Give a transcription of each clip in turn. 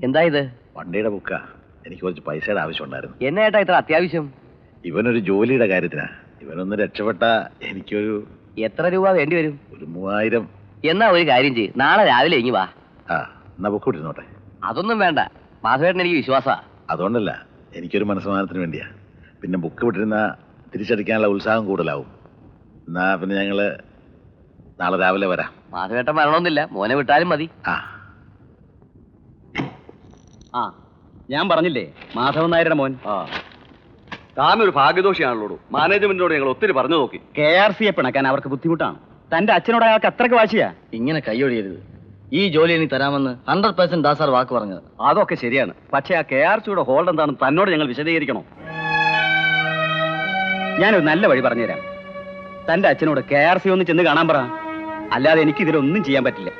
എന്താ ഇത്? വണ്ടിയുടെ ബുക്കാ. എനിക്ക് കുറച്ച് പൈസയുടെ ആവശ്യമുണ്ടായിരുന്നു. എന്നാ ഏട്ടാ ഇത്ര അത്യാവശ്യം? ഇവനൊരു ജോലിയുടെ കാര്യത്തിനാ. ഇവനൊന്ന് രക്ഷപ്പെട്ട എനിക്കൊരു... എത്ര രൂപ വേണ്ടി വരും? ഒരു 3000. എന്നാ ഒരു കാര്യം ചെയ്യ്, നാളെ രാവിലെ ഇങ്ങി വാ. ആ, എന്നാ ബുക്ക് വിട്ടിരുന്നോട്ടെ. അതൊന്നും വേണ്ട, മാധവേട്ടൻ എനിക്ക് വിശ്വാസാ. അതുകൊണ്ടല്ല, എനിക്കൊരു മനസ്സമാനത്തിന് വേണ്ടിയാ. പിന്നെ ബുക്ക് വിട്ടിരുന്ന തിരിച്ചടിക്കാനുള്ള ഉത്സാഹം കൂടുതലാവും. എന്നാ പിന്നെ ഞങ്ങള് നാളെ രാവിലെ വരാം. മാധവേട്ടൻ വരണമെന്നില്ല, മോനെ വിട്ടാലും മതി. ആ ഞാൻ പറഞ്ഞില്ലേ, മാധവൻ നായരുടെ മോൻ. താനൊരു ഭാഗ്യദോഷിയാണല്ലോ. മാനേജ്മെന്റിനോട് ഞങ്ങൾ ഒത്തിരി പറഞ്ഞു നോക്കി. KRC-യെ പിണക്കാൻ അവർക്ക് ബുദ്ധിമുട്ടാണ്. തന്റെ അച്ഛനോട് അയാൾക്ക് അത്രക്ക് വാശിയാ. ഇങ്ങനെ കൈയൊഴിയരുത്. ഈ ജോലി എനിക്ക് തരാമെന്ന് 100% ദാസാർ വാക്ക് പറഞ്ഞത്. അതൊക്കെ ശരിയാണ്. പക്ഷേ ആ KRC-യുടെ ഹോൾഡ് എന്താണെന്ന് തന്നോട് ഞങ്ങൾ വിശദീകരിക്കണോ? ഞാനൊരു നല്ല വഴി പറഞ്ഞുതരാം. തന്റെ അച്ഛനോട് KRC ഒന്ന് ചെന്ന് കാണാൻ പറ. അല്ലാതെ എനിക്ക് ഇതിലൊന്നും ചെയ്യാൻ പറ്റില്ല.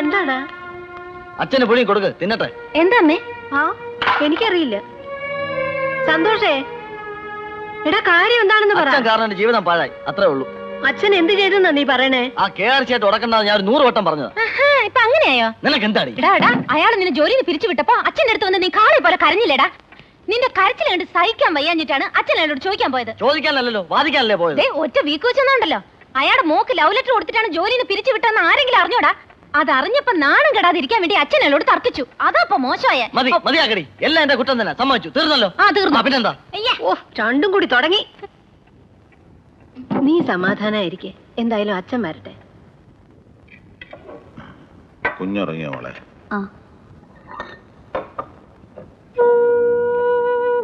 എന്താടാ? അച്ഛന് പുളി കൊടുക്ക്, തിന്നട്ടെ. എന്താന്നേ? ആ എനിക്കറിയില്ല. സന്തോഷേ, എടാ കാര്യം എന്താണെന്ന് പറ. കാരണം എന്റെ ജീവിതം പാഴായി, അത്രേ ഉള്ളൂ. അച്ഛൻ എന്ത് ചെയ്തെന്നാ നീ പറയണേ? ആ KRC ആയിട്ട് ഉടക്കണ്ട ഞാൻ 100 വട്ടം പറഞ്ഞത്. ഇപ്പൊ അങ്ങനെയായോ? നിനക്ക് എന്താടി? അയാൾ നിന്നെ ജോലിയിൽ പിരിച്ചു വിട്ടപ്പോ അച്ഛൻ്റെ അടുത്ത് വന്ന് നീ കാളെ പോലെ കരഞ്ഞില്ലേടാ? നിന്റെ കരച്ചിൽ കണ്ട് സഹിക്കാൻ വയ്യാഞ്ഞിട്ടാണ് അച്ഛൻ അയാളോട് ചോദിക്കാൻ പോയത്. ചോദിക്കാനല്ലോ, വാദിക്കാനല്ലേ പോയത്. ഒറ്റ വീക്ക് വെച്ചെന്നുണ്ടല്ലോ. അയാളുടെ മോക്ക് ലവ് ലെറ്റർ കൊടുത്തിട്ടാണ് ജോലിയിൽ നിന്ന് പിരിച്ചു വിട്ടെന്ന് ആരെങ്കിലും അറിഞ്ഞോടാ? അതറിഞ്ഞപ്പോ നാണം കെടാതിരിക്കാൻ വേണ്ടി അച്ഛൻ അയാളോട് തർക്കിച്ചു. അതാ മോശമായ. മതിയാക്കടി, എല്ലാം എന്റെ കുറ്റം തന്നെ. സമ്മതിച്ചു, തീർന്നല്ലോ. ആ തീർന്നു. പിന്നെന്താ? ഓ രണ്ടും കൂടി തുടങ്ങി. നീ സമാധാനായിരിക്കെ, എന്തായാലും അച്ഛൻ വരട്ടെ. കുഞ്ഞുറങ്ങിയോ മോളെ?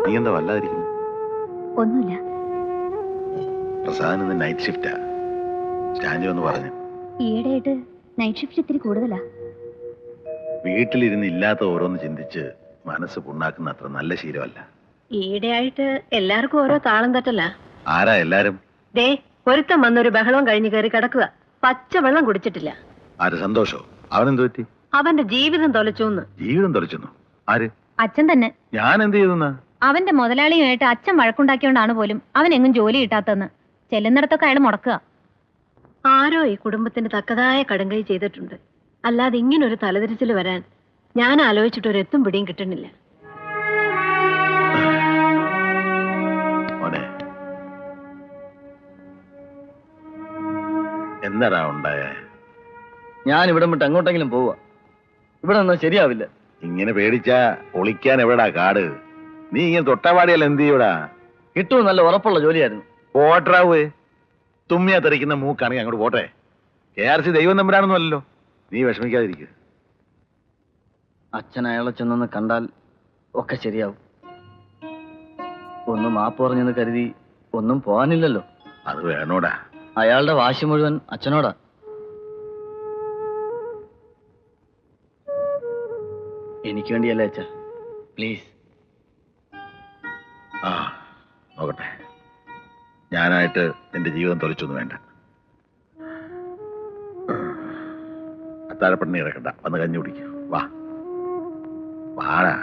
നീ എന്താ വല്ലാതിരിക്കുന്നു? ഒന്നുമില്ല. പ്രസാദിന് നൈറ്റ് ഷിഫ്റ്റാ. സ്റ്റാൻഡിൽ ഒന്ന് പറഞ്ഞു. ഈയിടെയായിട്ട് നൈറ്റ് ഷിഫ്റ്റ് ഇത്തിരി കൂടുതലാ. വീട്ടിലിരുന്ന് ഇല്ലാത്ത ഓരോന്ന് ചിന്തിച്ച് മനസ്സ് പുണ്ണാക്കുന്ന അത്ര നല്ല ശീലമല്ല. ഈയിടെയായിട്ട് എല്ലാവർക്കും ഓരോ താളം തട്ടല്ല. ആരാ എല്ലാരും? ദേ ഒരുത്തം വന്നൊരു ബഹളവും കഴിഞ്ഞ് കയറി കിടക്കുക. പച്ച വെള്ളം കുടിച്ചിട്ടില്ല. ആര്? സന്തോഷോ? അവനെന്ത് പറ്റി? അവന്റെ ജീവിതം തൊലച്ചോന്ന്. ജീവിതം തൊലച്ചെന്നു? ആര്? അച്ഛൻ തന്നെ. ഞാൻ എന്ത് ചെയ്തെന്നാ? അവന്റെ മുതലാളിയുമായിട്ട് അച്ഛൻ വഴക്കുണ്ടാക്കിയോണ്ടാണ് പോലും അവൻ എങ്ങും ജോലി കിട്ടാത്തെന്ന്. ചെല്ലുന്നിടത്തൊക്കെ അയാൾ മുടക്കുക. ആരോ ഈ കുടുംബത്തിന് തക്കതായ കടുങ്കൈ ചെയ്തിട്ടുണ്ട്. അല്ലാതെ ഇങ്ങനൊരു തലതിരിച്ചിൽ വരാൻ ഞാൻ ആലോചിച്ചിട്ട് ഒരു എത്തും പിടിയും കിട്ടുന്നില്ല. മോനെ, എന്താടാ ഉണ്ടായേ? ഞാൻ ഇവിടെ വിട്ട് എങ്ങോട്ടെങ്കിലും പോവാ. ഇവിടെ നിന്നാ ശരിയാവില്ല. ഇങ്ങനെ പേടിച്ചാ ഒളിക്കാൻ എവിടാ കാട്? നീ ഇങ്ങനെ തൊട്ടപാടിയല്ല എന്ത് ചെയ്യൂടാ? കിട്ടും, നല്ല ഉറപ്പുള്ള ജോലിയായിരുന്നു. പോട്ടറാവേ, തുമ്മിയാ തെറിക്കുന്ന മൂക്കാണെങ്കിൽ അങ്ങോട്ട് പോട്ടെ. KRC ദൈവം നമ്പരാണെന്നും അല്ലല്ലോ. നീ വിഷമിക്കാതിരിക്കുക. അച്ഛൻ അയാളെ ചെന്നൊന്ന് കണ്ടാൽ ഒക്കെ ശരിയാവും. ഒന്ന് മാപ്പ് പറഞ്ഞെന്ന് കരുതി ഒന്നും പോകാനില്ലല്ലോ. അത് വേണോടാ. അയാളുടെ വാശി മുഴുവൻ അച്ഛനോടാ. എനിക്ക് വേണ്ടിയല്ലേ അച്ഛാ, പ്ലീസ്. ആ നോക്കട്ടെ. ഞാനായിട്ട് നിന്റെ ജീവിതം തൊലിച്ചൊന്നും വേണ്ട. അത്താഴപ്പണ്ണി കിടക്കണ്ട, വന്ന് കഞ്ഞി കുടിക്കും. വാ വാടാ.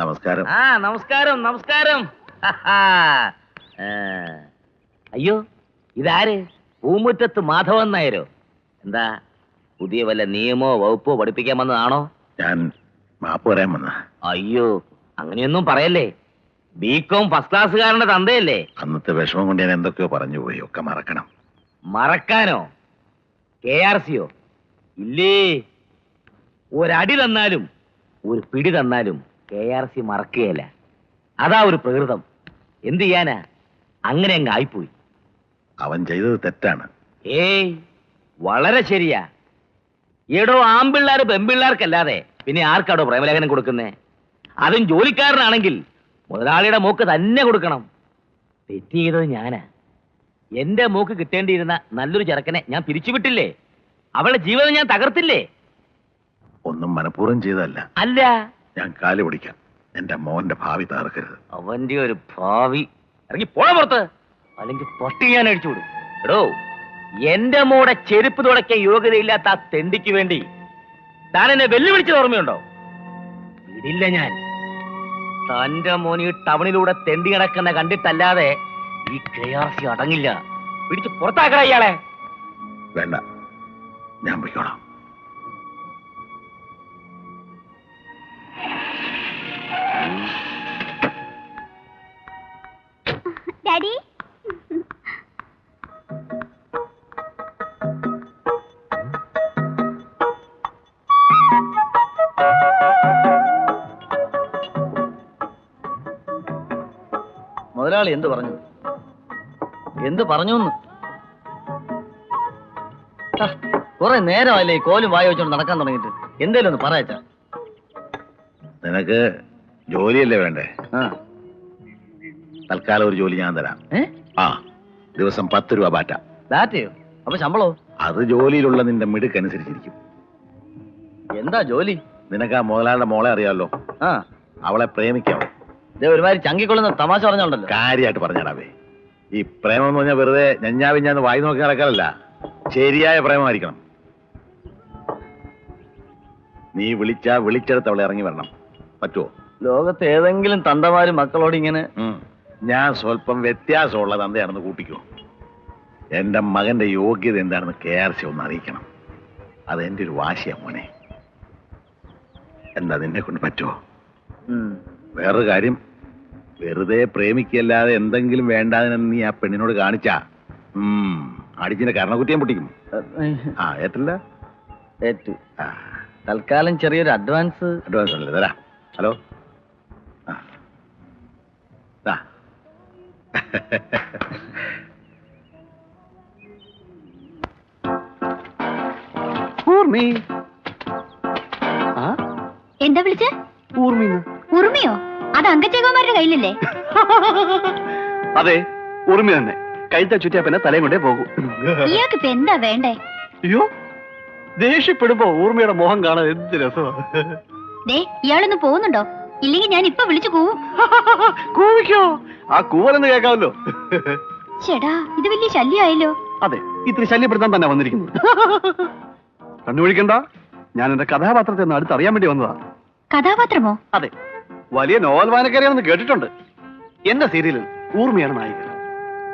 നമസ്കാരം. നമസ്കാരം നമസ്കാരം. അയ്യോ, ഇതാര്? പൂമുറ്റത്ത് മാധവൻ നായരോ? എന്താ പുതിയ വല്ല നിയമോ വകുപ്പോ പഠിപ്പിക്കാൻ വന്നതാണോ? ഞാൻ മാപ്പ് പറയാൻ വന്ന. അയ്യോ, അങ്ങനെയൊന്നും പറയല്ലേ. BCom ഫസ്റ്റ് ക്ലാസ്സുകാരന്റെ തന്തയല്ലേ? അന്നത്തെ വിഷമം കൊണ്ട് ഞാൻ എന്തൊക്കെയോ പറഞ്ഞു പോയി. ഒക്കെ മറക്കണം. മറക്കാനോ? KRC-യോ? ഇല്ലേ, ഒരടി തന്നാലും ഒരു പിടി തന്നാലും KRC മറക്കുകയല്ല. അതാ ഒരു പ്രകൃതം. എന്ത് ചെയ്യാനാ, അങ്ങനെ അങ്ങ് ആയിപ്പോയി. അവൻ ചെയ്തത് തെറ്റാണ്. ഏയ്, വളരെ ശരിയാ. ഏടോ, ആമ്പിള്ളാര് പെമ്പിള്ളാർക്കല്ലാതെ പിന്നെ ആർക്കാടോ പ്രേമലേഖനം കൊടുക്കുന്നേ? അതും ജോലിക്കാരനാണെങ്കിൽ മുതലാളിയുടെ മൂക്ക് തന്നെ കൊടുക്കണം. തെറ്റ് ചെയ്തത് ഞാനാ. എന്റെ മൂക്ക് കിട്ടേണ്ടിയിരുന്ന നല്ലൊരു ചെറുക്കനെ ഞാൻ പിരിച്ചുവിട്ടില്ലേ? അവളുടെ ജീവിതം ഞാൻ തകർത്തില്ലേ? ഒന്നും മനഃപൂർവ്വം ചെയ്തതല്ല. അല്ല, ഞാൻ കാല് പിടിക്കാം. എന്റെ മോന്റെ ഭാവി തകർക്കരുത്. അവന്റെ ഒരു ഭാവി. ഇറങ്ങി പോണ പുറത്ത്, അല്ലെങ്കിൽ പട്ടി ഞാൻ അടിച്ചുവിടും. എടോ, എന്റെ മോടെ ചെരുപ്പ് തുടക്കിയ യോഗ്യതയില്ലാത്ത ആ തെണ്ടിക്ക് വേണ്ടി താൻ എന്നെ വെല്ലുവിളിച്ചത് ഓർമ്മയുണ്ടോ? വിടില്ല ഞാൻ. തന്റെ മോൻ ഈ ടൗണിലൂടെ തെണ്ടി കിടക്കുന്ന കണ്ടിട്ടല്ലാതെ ഈ KRC അടങ്ങില്ല. പിടിച്ച് പുറത്താക്കട ഇയാളെ. വേണ്ട, ഞാൻ പോയിക്കോളാം. ഡാഡി, മുതലാളി എന്ത് പറഞ്ഞു? എന്ത് പറഞ്ഞു? കുറെ നേരമല്ലേ ഈ കോലും വായ വെച്ചോണ്ട് നടക്കാൻ തുടങ്ങിയിട്ട്. എന്തേലും ഒന്ന് പറയച്ചാ. നിനക്ക് ജോലിയല്ലേ വേണ്ടേ? തൽക്കാലം ഒരു ജോലി ഞാൻ തരാം. ആ, ദിവസം 10 രൂപ ബാറ്റ. ബാറ്റയോ? അപ്പൊ ശമ്പളോ? അത് ജോലിയിലുള്ള നിന്റെ മിടുക്കനുസരിച്ചിരിക്കും. എന്താ ജോലി? നിനക്ക് ആ മുതലാളിയുടെ മോളെ അറിയാമല്ലോ. അവളെ പ്രേമിക്കാവോ? ഒരുമാതിരി ചങ്കിക്കൊള്ളുന്ന തമാശ പറഞ്ഞോണ്ടല്ലോ. കാര്യമായിട്ട് പറഞ്ഞാടാവേ. ഈ പ്രേമം എന്ന് പറഞ്ഞാൽ വെറുതെ ഞഞ്ഞാവിഞ്ഞാന്ന് വായി നോക്കി നടക്കാനല്ല, ശരിയായ പ്രേമമായിരിക്കണം. നീ വിളിച്ചെടുത്ത് അവളെ ഇറങ്ങി വരണം. പറ്റുമോ? ലോകത്ത് ഏതെങ്കിലും തന്തമാര് മക്കളോട് ഇങ്ങനെ? ഞാൻ സ്വല്പം വ്യത്യാസമുള്ള തന്തയാണെന്ന് കൂട്ടിക്കോ. എന്റെ മകന്റെ യോഗ്യത എന്താണെന്ന് KRC ഒന്ന് അറിയിക്കണം. അതെന്റെ ഒരു വാശിയാ മോനെ. എന്താ നിന്നെ കൊണ്ട് പറ്റുമോ? വേറൊരു കാര്യം, വെറുതെ പ്രേമിക്കല്ലാതെ എന്തെങ്കിലും വേണ്ടാതിന് നീ ആ പെണ്ണിനോട് കാണിച്ചാ അടിച്ചിന്റെ കർണക്കുറ്റിയും പൊട്ടിക്കും. ഏറ്റില്ല? ഏറ്റു. തൽക്കാലം ചെറിയൊരു അഡ്വാൻസ് അല്ലേ തരാ. ഹലോ, എന്താ വിളിച്ച? ഉറുമിയോ? അത് അങ്കച്ചേകന്മാരുടെ കയ്യിലല്ലേ? അതെ, ഉറുമി തന്നെ. കഴുത്ത ചുറ്റിയാ പിന്നെ തലയും കൊണ്ടേ പോകും. ഇയാൾക്ക് ഇപ്പൊ എന്താ വേണ്ടേ? അയ്യോ, ദേഷ്യപ്പെടുമ്പോ ഊർമിയുടെ മോഹം കാണാൻ എന്ത് രസമാണ്. ഇയാളൊന്ന് പോകുന്നുണ്ടോ? ഇല്ലെങ്കിൽ ഞാൻ ഇപ്പൊ വിളിച്ചു കൂവും. കൂവിക്കോ, ആ കൂവലെന്ന് കേൾക്കാമല്ലോ. ചേടാ, ഇത് വലിയ ശല്യമായല്ലോ. അതെ, ഇത്തിരി ശല്യപ്പെടുത്താൻ തന്നെ വന്നിരിക്കുന്നത്. കണ്ണുപിടിക്കണ്ട, ഞാൻ എന്റെ കഥാപാത്രത്തെ ഒന്ന് അടുത്തറിയാൻ വേണ്ടി വന്നതാ. കഥാപാത്രമോ? അതെ, വലിയ നോവൽ വായനക്കാരിയാണെന്ന് കേട്ടിട്ടുണ്ട്. എന്റെ സീരിയലിൽ ഊർമിയാണ് നായിക.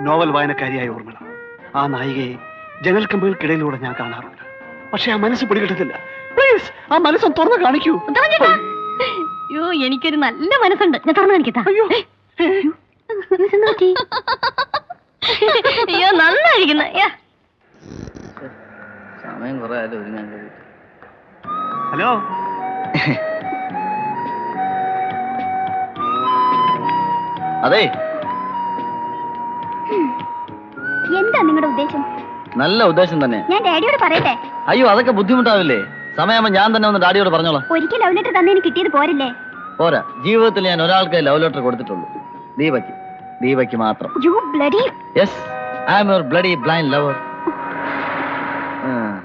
നോവൽ വായനക്കാരിയായ ഊർമിള. ആ നായികയെ ജനൽക്കമ്പുകൾക്കിടയിലൂടെ ഞാൻ കാണാറുണ്ട്. പക്ഷെ ആ മനസ്സ് പിടികിട്ടത്തില്ല. പ്ലീസ്, ആ മനസ്സൊന്ന് തുറന്ന് കാണിക്കൂ. അയ്യോ, എനിക്കൊരു നല്ല മനസ്സുണ്ട്. ഞാൻ തുറന്നു കാണിക്കത്താ. അയ്യോ, നന്നായിരിക്കുന്ന. സമയം കുറെ ആയാലും ഒരുങ്ങാൻ കഴിയും. ഹലോ, അതെ, എന്താ നിങ്ങളുടെ ഉദ്ദേശം? നല്ല ഉദ്ദേശം തന്നെ. ഞാൻ ഡാഡിയോട് പറയട്ടെ? അയ്യോ, അതൊക്കെ ബുദ്ധിമുട്ടാവില്ലേ? സമയമാകുമ്പോ ഞാൻ തന്നെ ഒന്ന് ഡാഡിയോട് പറഞ്ഞോളാം. ഒരിക്കൽ ലവ് ലെറ്റർ തന്നതിന് കിട്ടിയത് പോരല്ലേ? പോരാ, ജീവിതത്തിൽ ഞാൻ ഒരാൾക്ക് ലവ് ലെറ്റർ കൊടുത്തിട്ടുള്ളൂ. ദീപയ്ക്ക് മാത്രം. You bloody... Yes, I am your bloody blind lover.